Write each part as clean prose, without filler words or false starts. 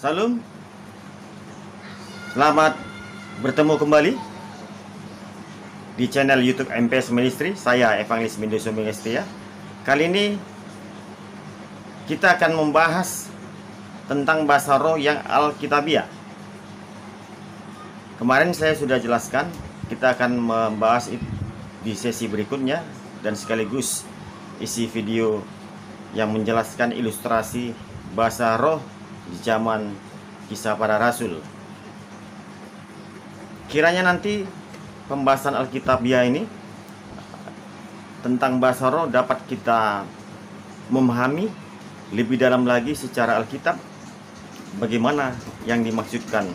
Salam. Selamat bertemu kembali di channel YouTube MPS Ministry. Saya Evangelis Mindo Sumbing Setia. Kali ini kita akan membahas tentang bahasa roh yang Alkitabiah. Kemarin saya sudah jelaskan, kita akan membahas di sesi berikutnya dan sekaligus isi video yang menjelaskan ilustrasi bahasa roh di zaman Kisah Para Rasul. Kiranya nanti pembahasan Alkitabiah ini tentang bahasa roh dapat kita memahami lebih dalam lagi secara Alkitab bagaimana yang dimaksudkan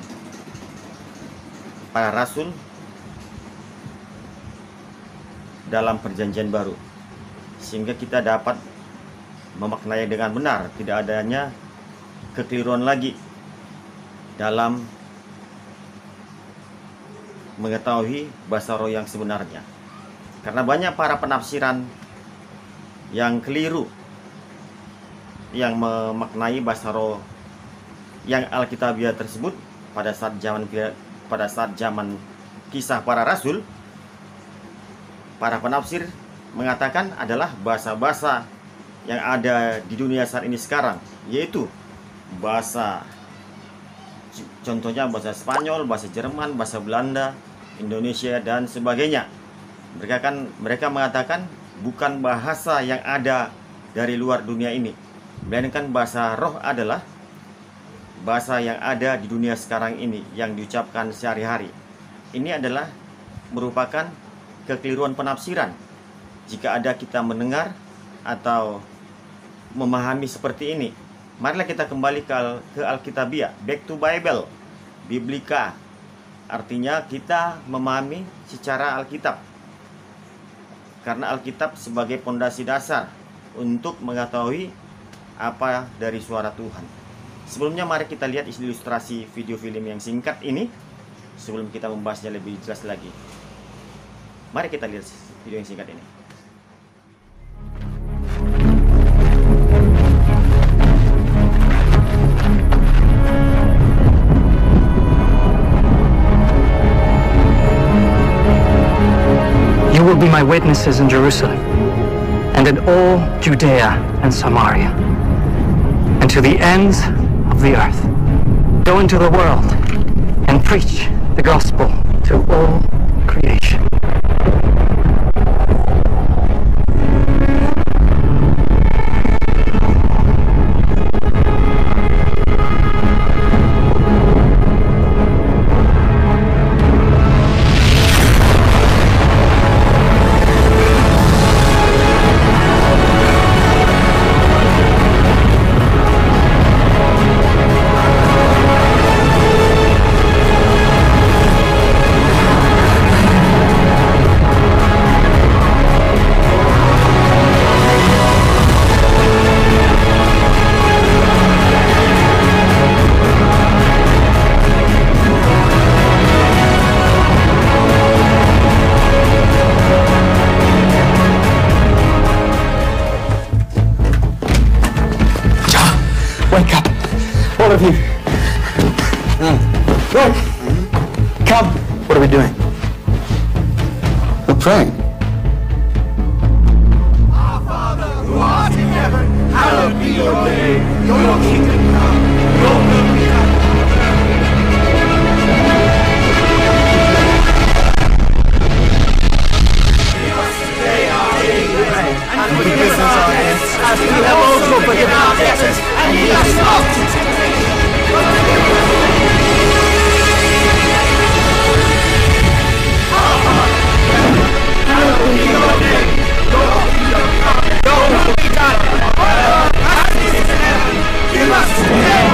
para rasul dalam Perjanjian Baru, sehingga kita dapat memaknai dengan benar, tidak adanya kekeliruan lagi dalam mengetahui bahasa roh yang sebenarnya. Karena banyak para penafsiran yang keliru yang memaknai bahasa roh yang Alkitabiah tersebut pada saat zaman Kisah Para Rasul. Para penafsir mengatakan adalah bahasa-bahasa yang ada di dunia saat ini sekarang, yaitu bahasa, contohnya bahasa Spanyol, bahasa Jerman, bahasa Belanda, Indonesia dan sebagainya. Mereka mengatakan bukan bahasa yang ada dari luar dunia ini, melainkan bahasa roh adalah bahasa yang ada di dunia sekarang ini yang diucapkan sehari-hari. Ini adalah merupakan kekeliruan penafsiran. Jika ada kita mendengar atau memahami seperti ini, marilah kita kembali ke Alkitabiah, back to Bible, Biblika. Artinya kita memahami secara Alkitab, karena Alkitab sebagai pondasi dasar untuk mengetahui apa dari suara Tuhan. Sebelumnya mari kita lihat ilustrasi video film yang singkat ini sebelum kita membahasnya lebih jelas lagi. Mari kita lihat video yang singkat ini. You will be my witnesses in Jerusalem and in all Judea and Samaria and to the ends of the earth. Go into the world and preach the gospel to all creation. Wake up, all of you. Wake. Come. What are we doing? We're praying. Our Father who art in heaven, hallowed be your name. Your kingdom come. Your will be done. Give us today our daily bread, and forgive us our debts, as we have also forgiven our debtors, and lead us not into temptation, but deliver us from evil. Our Father, hallowed be your name. Your kingdom come. Your will be done on earth as it is in heaven. Give us today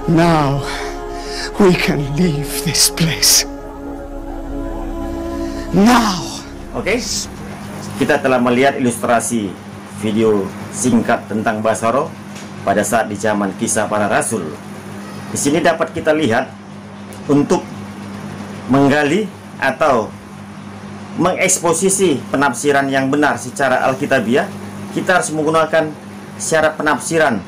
Now we can leave this place. Now. Oke, kita telah melihat ilustrasi video singkat tentang Basaro pada saat di zaman Kisah Para Rasul. Di sini dapat kita lihat untuk menggali atau mengeksposisi penafsiran yang benar secara alkitabiah, kita harus menggunakan syarat penafsiran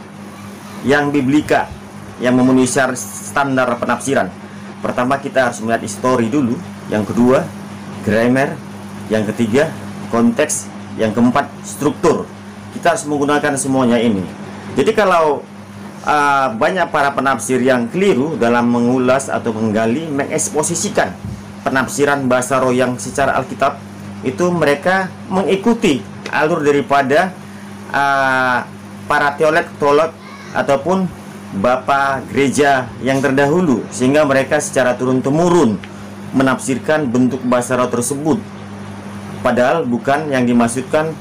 yang biblika, yang memenuhi syarat standar penafsiran. Pertama, kita harus melihat histori dulu. Yang kedua, grammar. Yang ketiga, konteks. Yang keempat, struktur. Kita harus menggunakan semuanya ini. Jadi kalau banyak para penafsir yang keliru dalam mengulas atau menggali, mengeksposisikan penafsiran Basaro yang secara Alkitab, itu mereka mengikuti alur daripada para teolog ataupun bapak gereja yang terdahulu, sehingga mereka secara turun-temurun menafsirkan bentuk Basaro tersebut, padahal bukan yang dimaksudkan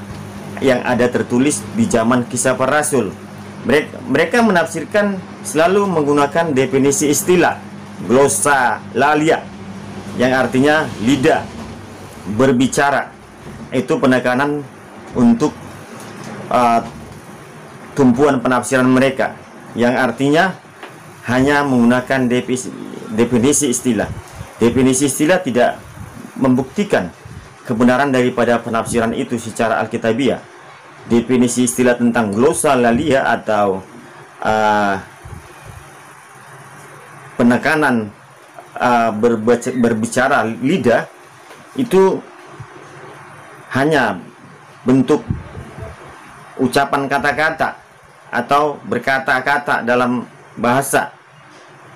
yang ada tertulis di zaman Kisah Para Rasul. Mereka menafsirkan selalu menggunakan definisi istilah glossolalia, yang artinya lidah berbicara. Itu penekanan untuk tumpuan penafsiran mereka, yang artinya hanya menggunakan definisi istilah. Definisi istilah tidak membuktikan kebenaran daripada penafsiran itu secara alkitabiah. Definisi istilah tentang glossolalia atau penekanan berbicara lidah itu hanya bentuk ucapan kata-kata atau berkata-kata dalam bahasa.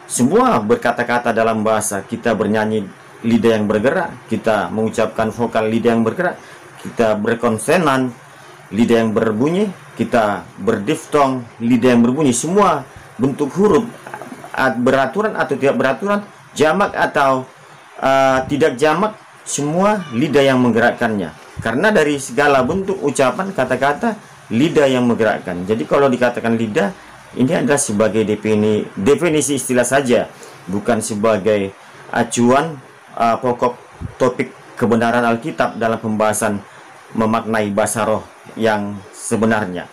Semua berkata-kata dalam bahasa. Kita bernyanyi lidah yang bergerak, kita mengucapkan vokal lidah yang bergerak, kita berkonsonan lidah yang berbunyi, kita berdiftong lidah yang berbunyi. Semua bentuk huruf, beraturan atau tidak beraturan, jamak atau tidak jamak, semua lidah yang menggerakkannya. Karena dari segala bentuk ucapan kata-kata, lidah yang menggerakkan. Jadi kalau dikatakan lidah, ini adalah sebagai definisi istilah saja, bukan sebagai acuan pokok topik kebenaran Alkitab dalam pembahasan memaknai Basaro yang sebenarnya.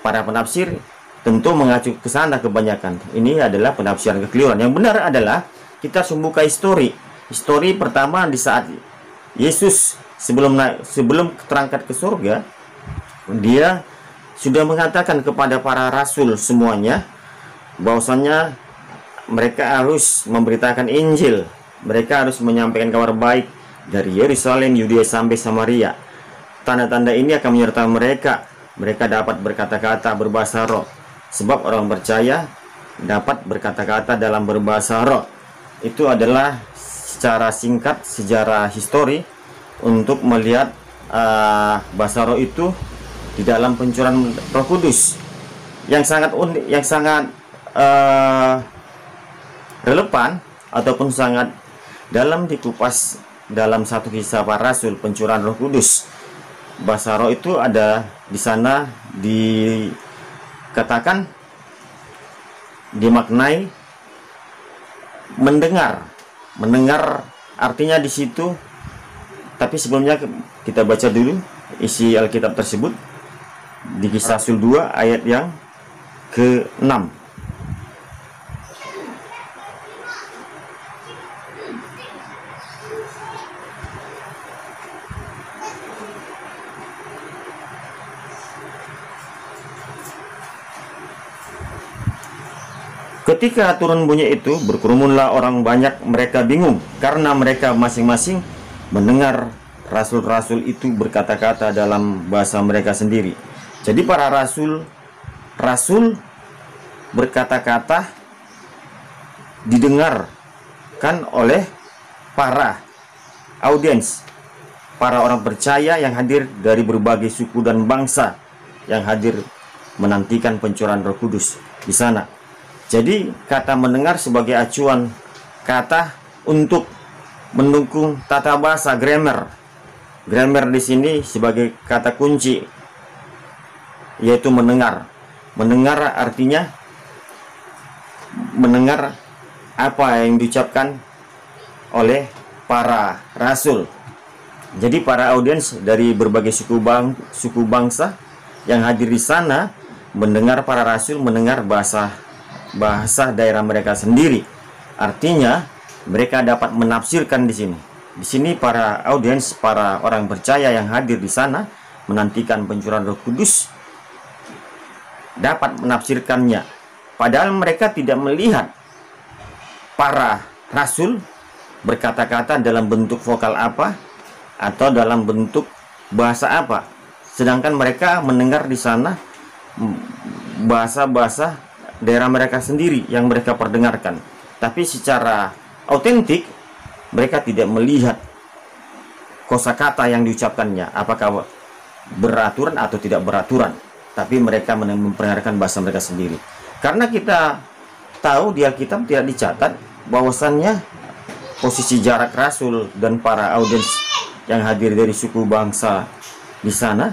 Para penafsir tentu mengacu ke sana kebanyakan. Ini adalah penafsiran kekeliruan. Yang benar adalah kita membuka histori. Histori pertama di saat Yesus sebelum terangkat ke surga, dia sudah mengatakan kepada para rasul semuanya bahwasannya mereka harus memberitakan Injil, mereka harus menyampaikan kabar baik dari Yerusalem, Yudea sampai Samaria. Tanda-tanda ini akan menyertai mereka. Mereka dapat berkata-kata berbahasa roh, sebab orang percaya dapat berkata-kata dalam berbahasa roh. Itu adalah secara singkat sejarah histori untuk melihat bahasa roh itu di dalam pencurahan Roh Kudus yang sangat unik, yang sangat relevan ataupun sangat dalam dikupas dalam satu Kisah Para Rasul, pencurahan Roh Kudus. Bahasa roh itu ada di sana dikatakan dimaknai mendengar artinya di situ. Tapi sebelumnya kita baca dulu isi Alkitab tersebut di Kisah Rasul 2 ayat yang ke-6. Ketika turun bunyi itu, berkerumunlah orang banyak, mereka bingung karena mereka masing-masing mendengar rasul-rasul itu berkata-kata dalam bahasa mereka sendiri. Jadi para rasul berkata-kata didengarkan oleh para audiens, para orang percaya yang hadir dari berbagai suku dan bangsa yang hadir menantikan pencurahan Roh Kudus di sana. Jadi kata mendengar sebagai acuan kata untuk mendukung tata bahasa, grammar. Grammar di sini sebagai kata kunci, yaitu mendengar. Mendengar artinya mendengar apa yang diucapkan oleh para rasul. Jadi para audiens dari berbagai suku bangsa yang hadir di sana mendengar para rasul, mendengar bahasa daerah mereka sendiri. Artinya mereka dapat menafsirkan di sini. Di sini para audiens, para orang percaya yang hadir di sana menantikan pencurahan Roh Kudus dapat menafsirkannya. Padahal mereka tidak melihat para rasul berkata-kata dalam bentuk vokal apa atau dalam bentuk bahasa apa, sedangkan mereka mendengar di sana bahasa-bahasa daerah mereka sendiri yang mereka perdengarkan. Tapi secara autentik mereka tidak melihat kosakata yang diucapkannya, apakah beraturan atau tidak beraturan, tapi mereka memperdengarkan bahasa mereka sendiri. Karena kita tahu di Alkitab tidak dicatat bahwasannya posisi jarak rasul dan para audiens yang hadir dari suku bangsa di sana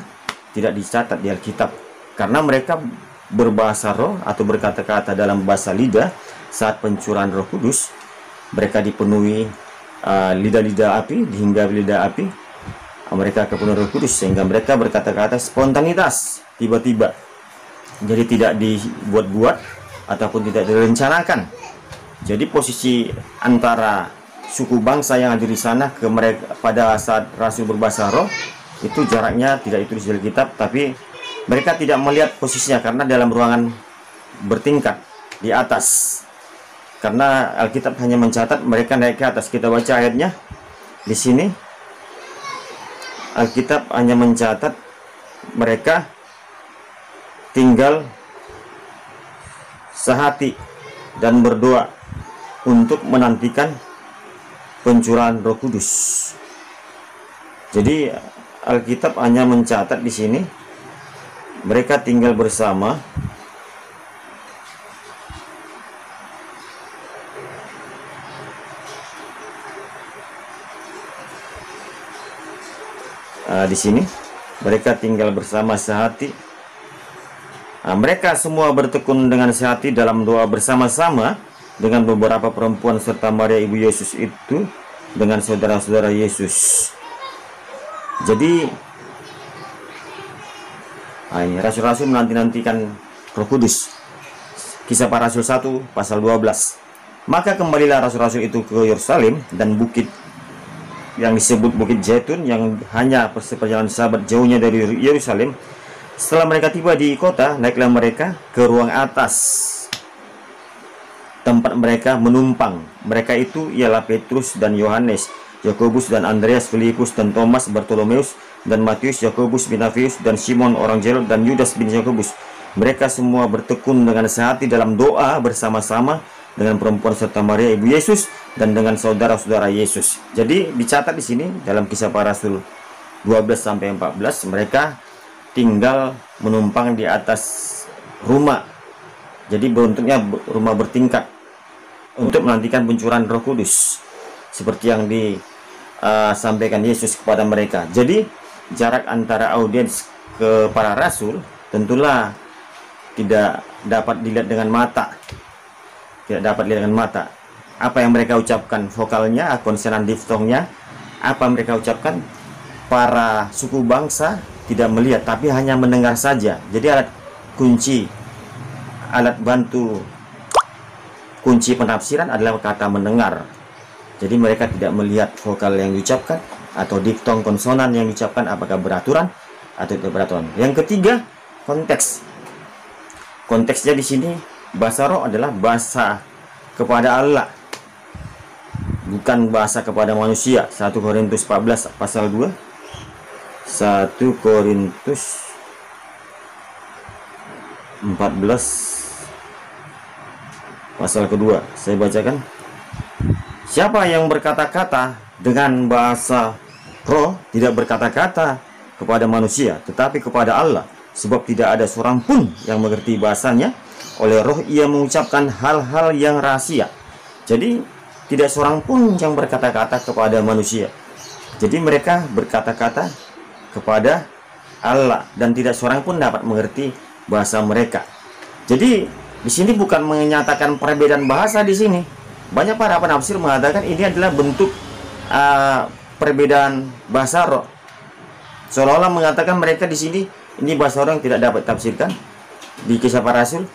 tidak dicatat di Alkitab, karena mereka berbahasa roh atau berkata-kata dalam bahasa lidah saat pencurahan Roh Kudus. Mereka dipenuhi lidah-lidah api, hingga lidah api mereka kepenuhan Roh Kudus, sehingga mereka berkata-kata spontanitas, tiba-tiba. Jadi tidak dibuat-buat ataupun tidak direncanakan. Jadi posisi antara suku bangsa yang ada di sana ke mereka pada saat rasul berbahasa roh itu jaraknya tidak itu di Alkitab, tapi mereka tidak melihat posisinya karena dalam ruangan bertingkat di atas. Karena Alkitab hanya mencatat mereka naik ke atas. Kita baca ayatnya di sini. Alkitab hanya mencatat mereka tinggal sehati dan berdoa untuk menantikan pencurahan Roh Kudus. Jadi Alkitab hanya mencatat di sini mereka tinggal bersama di sini mereka tinggal bersama sehati. Mereka semua bertekun dengan sehati dalam doa bersama-sama dengan beberapa perempuan serta Maria ibu Yesus itu dengan saudara-saudara Yesus. Jadi ini rasul-rasul menanti-nantikan Roh Kudus. Kisah Para Rasul 1 pasal 12. Maka kembalilah rasul-rasul itu ke Yerusalem dan bukit yang disebut Bukit Zaitun yang hanya seperjalanan sahabat jauhnya dari Yerusalem. Setelah mereka tiba di kota, naiklah mereka ke ruang atas tempat mereka menumpang. Mereka itu ialah Petrus dan Yohanes, Yakobus dan Andreas, Filipus dan Thomas, Bartolomeus dan Matius, Yakobus bin Alfeus dan Simon orang Zelot dan Yudas bin Yakobus. Mereka semua bertekun dengan sehati dalam doa bersama-sama dengan perempuan serta Maria ibu Yesus dan dengan saudara-saudara Yesus. Jadi dicatat di sini dalam Kisah Para Rasul 12 sampai 14 mereka tinggal menumpang di atas rumah. Jadi bentuknya rumah bertingkat untuk menantikan pencurahan Roh Kudus seperti yang disampaikan Yesus kepada mereka. Jadi jarak antara audiens ke para rasul tentulah tidak dapat dilihat dengan mata. Tidak dapat dilihat dengan mata. Apa yang mereka ucapkan, vokalnya, konsonan diftongnya, apa yang mereka ucapkan, para suku bangsa tidak melihat tapi hanya mendengar saja. Jadi alat bantu kunci penafsiran adalah kata mendengar. Jadi mereka tidak melihat vokal yang diucapkan atau diftong konsonan yang diucapkan apakah beraturan atau tidak beraturan. Yang ketiga, konteks. Konteksnya di sini bahasa roh adalah bahasa kepada Allah, bukan bahasa kepada manusia. 1 Korintus 14 pasal 2. 1 Korintus 14 pasal kedua. Saya bacakan. Siapa yang berkata-kata dengan bahasa roh tidak berkata-kata kepada manusia, tetapi kepada Allah, sebab tidak ada seorang pun yang mengerti bahasanya. Oleh roh ia mengucapkan hal-hal yang rahasia. Jadi tidak seorang pun yang berkata-kata kepada manusia. Jadi mereka berkata-kata kepada Allah dan tidak seorang pun dapat mengerti bahasa mereka. Jadi Di sini bukan menyatakan perbedaan bahasa di sini. Banyak para penafsir mengatakan ini adalah bentuk perbedaan bahasa roh. Seolah-olah mengatakan mereka di sini ini bahasa roh yang tidak dapat ditafsirkan. Di Kisah Para Rasul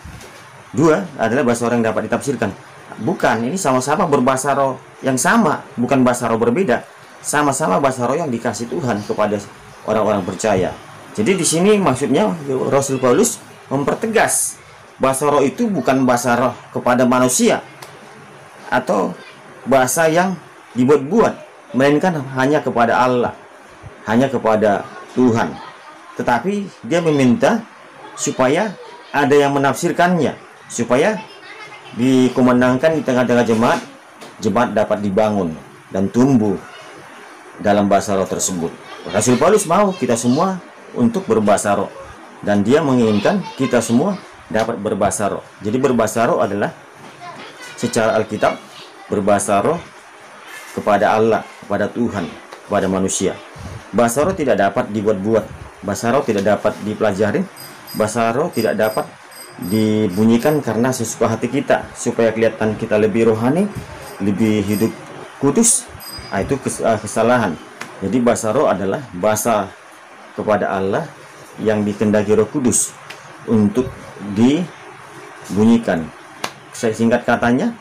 2 adalah bahasa roh yang dapat ditafsirkan. Bukan, ini sama-sama berbahasa roh yang sama, bukan bahasa roh berbeda. Sama-sama bahasa roh yang dikasih Tuhan kepada orang-orang percaya. Jadi di sini maksudnya Rasul Paulus mempertegas bahasa roh itu bukan bahasa roh kepada manusia atau bahasa yang dibuat-buat, melainkan hanya kepada Allah, hanya kepada Tuhan. Tetapi dia meminta supaya ada yang menafsirkannya, supaya dikumandangkan di tengah-tengah jemaat, jemaat dapat dibangun dan tumbuh dalam bahasa roh tersebut. Rasul Paulus mau kita semua untuk berbahasa roh, dan dia menginginkan kita semua dapat berbahasa roh. Jadi berbahasa roh adalah secara Alkitab berbahasa roh kepada Allah, kepada Tuhan, kepada manusia. Bahasa roh tidak dapat dibuat-buat, bahasa roh tidak dapat dipelajari, bahasa roh tidak dapat dibunyikan karena sesuka hati kita supaya kelihatan kita lebih rohani, lebih hidup kudus. Itu kesalahan. Jadi bahasa roh adalah bahasa kepada Allah yang dikehendaki Roh Kudus untuk dibunyikan. Saya singkat katanya,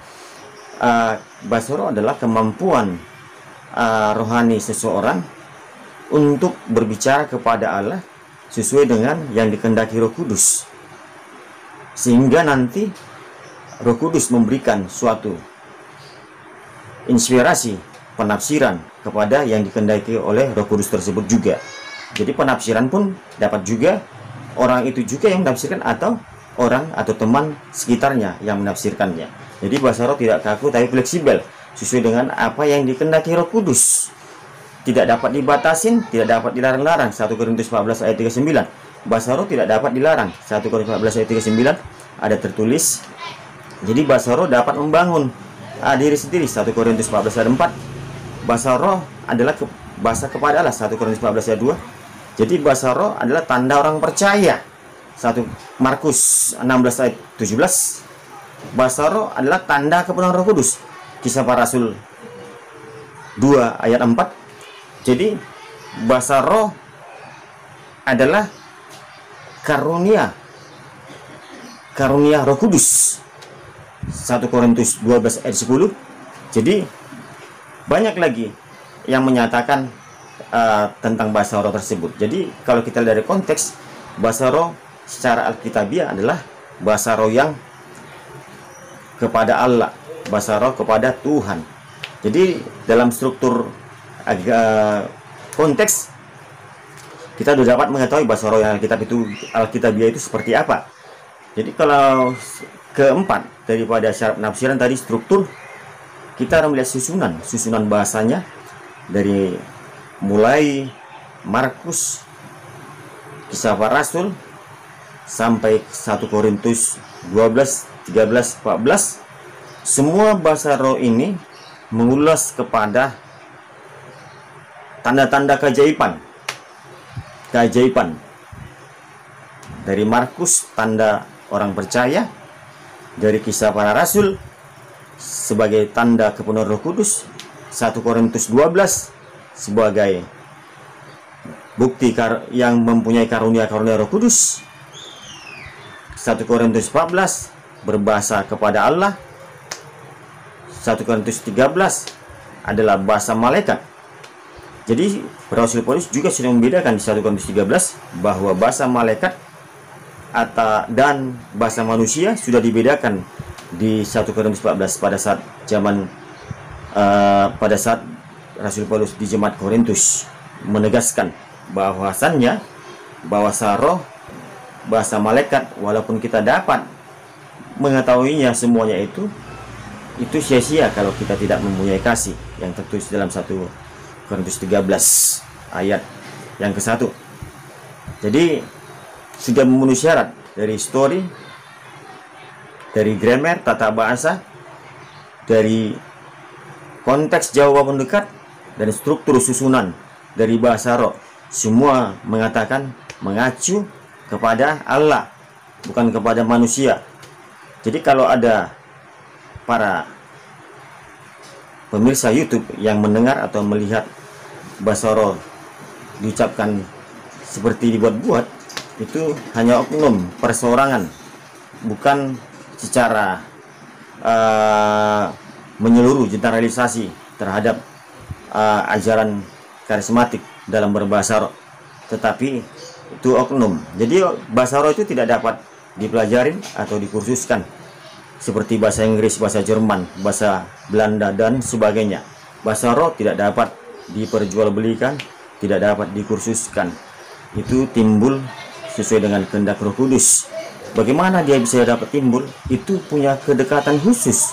bahasa roh adalah kemampuan rohani seseorang untuk berbicara kepada Allah sesuai dengan yang dikehendaki Roh Kudus, sehingga nanti Roh Kudus memberikan suatu inspirasi penafsiran kepada yang dikehendaki oleh Roh Kudus tersebut juga. Jadi penafsiran pun dapat juga orang itu juga yang menafsirkan, atau orang atau teman sekitarnya yang menafsirkannya. Jadi bahasa roh tidak kaku tapi fleksibel, sesuai dengan apa yang dikehendaki Roh Kudus. Tidak dapat dibatasin, tidak dapat dilarang-larang. 1 Korintus 14 ayat 39. Bahasa roh tidak dapat dilarang. 1 Korintus 14 ayat 39 ada tertulis. Jadi bahasa roh dapat membangun diri sendiri. 1 Korintus 14 ayat 4. Bahasa roh adalah bahasa kepada Allah. 1 Korintus 14 ayat 2. Jadi bahasa roh adalah tanda orang percaya. 1 Markus 16 ayat 17. Bahasa roh adalah tanda kepenuhan Roh Kudus. Kisah Para Rasul 2 ayat 4. Jadi bahasa roh adalah karunia Roh Kudus. 1 Korintus 12 ayat 10. Jadi banyak lagi yang menyatakan tentang bahasa roh tersebut. Jadi kalau kita lihat dari konteks, bahasa roh secara alkitabiah adalah bahasa roh yang kepada Allah, bahasa roh kepada Tuhan. Jadi dalam struktur konteks kita sudah dapat mengetahui bahasa roh yang alkitabiah itu seperti apa. Jadi kalau keempat daripada syarat penafsiran tadi, struktur, kita akan melihat susunan bahasanya dari mulai Markus, Kisah Para Rasul sampai 1 Korintus 12, 13, 14. Semua bahasa roh ini mengulas kepada tanda-tanda keajaiban. Dari Markus tanda orang percaya, dari Kisah Para Rasul sebagai tanda kepenuhan Roh Kudus, 1 Korintus 12 sebagai bukti yang mempunyai karunia-karunia Roh Kudus, 1 Korintus 14 berbahasa kepada Allah, 1 Korintus 13 adalah bahasa malaikat. Jadi Rasul Paulus juga sudah membedakan di 1 Korintus 13 bahwa bahasa malaikat dan bahasa manusia sudah dibedakan di 1 Korintus 14 pada saat Rasul Paulus di jemaat Korintus menegaskan bahwasannya bahasa roh, bahasa malaikat, walaupun kita dapat mengetahuinya semuanya itu sia-sia kalau kita tidak mempunyai kasih yang tertulis dalam 1 Korintus 13 ayat yang ke-1. Jadi sudah memenuhi syarat dari story, dari grammar, tata bahasa, dari konteks jauh maupun dekat, dan struktur susunan dari bahasa roh. Semua mengatakan mengacu kepada Allah, bukan kepada manusia. Jadi kalau ada para pemirsa YouTube yang mendengar atau melihat Basoro diucapkan seperti dibuat-buat, itu hanya oknum perseorangan, bukan secara menyeluruh generalisasi terhadap ajaran karismatik dalam berbahasa roh, tetapi itu oknum. Jadi bahasa roh itu tidak dapat dipelajarin atau dikursuskan seperti bahasa Inggris, bahasa Jerman, bahasa Belanda dan sebagainya. Bahasa roh tidak dapat diperjualbelikan, tidak dapat dikursuskan. Itu timbul sesuai dengan kehendak Roh Kudus. Bagaimana dia bisa dapat timbul? Itu punya kedekatan khusus,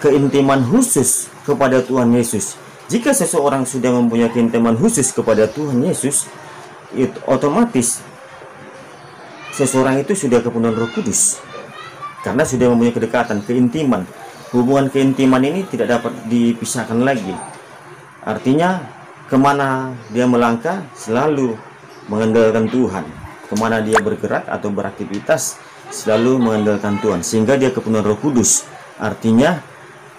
keintiman khusus kepada Tuhan Yesus. Jika seseorang sudah mempunyai keintiman khusus kepada Tuhan Yesus, itu otomatis seseorang itu sudah kepenuhan Roh Kudus, karena sudah mempunyai kedekatan, keintiman. Hubungan keintiman ini tidak dapat dipisahkan lagi. Artinya kemana dia melangkah selalu mengandalkan Tuhan, kemana dia bergerak atau beraktivitas selalu mengandalkan Tuhan, sehingga dia kepenuhan Roh Kudus. Artinya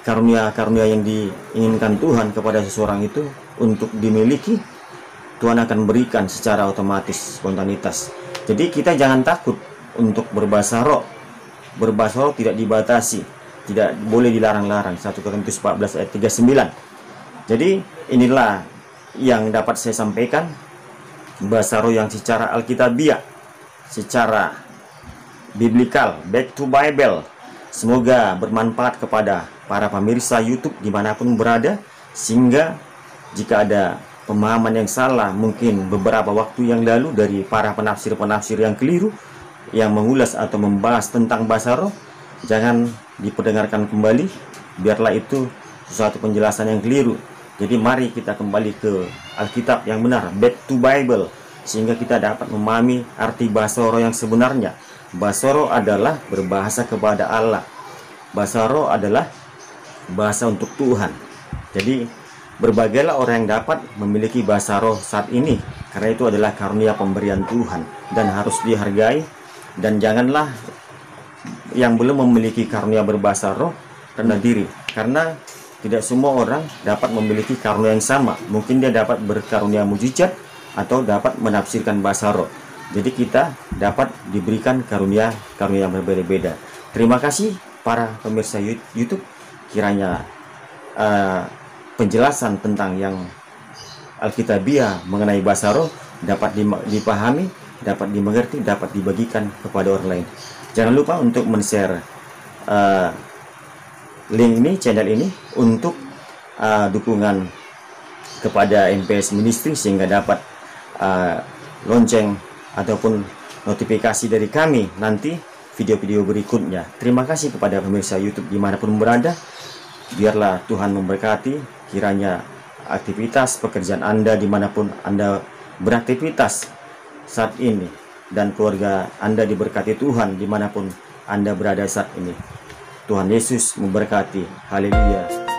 karunia-karunia yang diinginkan Tuhan kepada seseorang itu untuk dimiliki, Tuhan akan berikan secara otomatis, spontanitas. Jadi kita jangan takut untuk berbahasa roh. Berbahasa roh tidak dibatasi, tidak boleh dilarang-larang. 1 Korintus 14 ayat 39. Jadi inilah yang dapat saya sampaikan, bahasa roh yang secara alkitabiah, secara biblikal, back to Bible. Semoga bermanfaat kepada para pemirsa YouTube dimanapun berada, sehingga jika ada pemahaman yang salah mungkin beberapa waktu yang lalu dari para penafsir-penafsir yang keliru, yang mengulas atau membahas tentang bahasa roh, jangan diperdengarkan kembali, biarlah itu sesuatu penjelasan yang keliru. Jadi mari kita kembali ke Alkitab yang benar, back to Bible, sehingga kita dapat memahami arti bahasa roh yang sebenarnya. Bahasa roh adalah berbahasa kepada Allah. Bahasa roh adalah bahasa untuk Tuhan. Jadi berbagailah orang yang dapat memiliki bahasa roh saat ini, karena itu adalah karunia pemberian Tuhan dan harus dihargai. Dan janganlah yang belum memiliki karunia berbahasa roh rendah diri, karena tidak semua orang dapat memiliki karunia yang sama. Mungkin dia dapat berkarunia mujizat atau dapat menafsirkan bahasa roh. Jadi kita dapat diberikan karunia-karunia yang berbeda-beda. Terima kasih para pemirsa YouTube. Kiranya penjelasan tentang yang alkitabiah mengenai bahasa roh dapat dipahami, dapat dimengerti, dapat dibagikan kepada orang lain. Jangan lupa untuk men-share link ini, channel ini, untuk dukungan kepada MPS Ministry, sehingga dapat lonceng ataupun notifikasi dari kami nanti video-video berikutnya. Terima kasih kepada pemirsa YouTube dimanapun berada. Biarlah Tuhan memberkati. Kiranya aktivitas pekerjaan Anda dimanapun Anda beraktivitas saat ini, dan keluarga Anda diberkati Tuhan dimanapun Anda berada saat ini. Tuhan Yesus memberkati. Haleluya.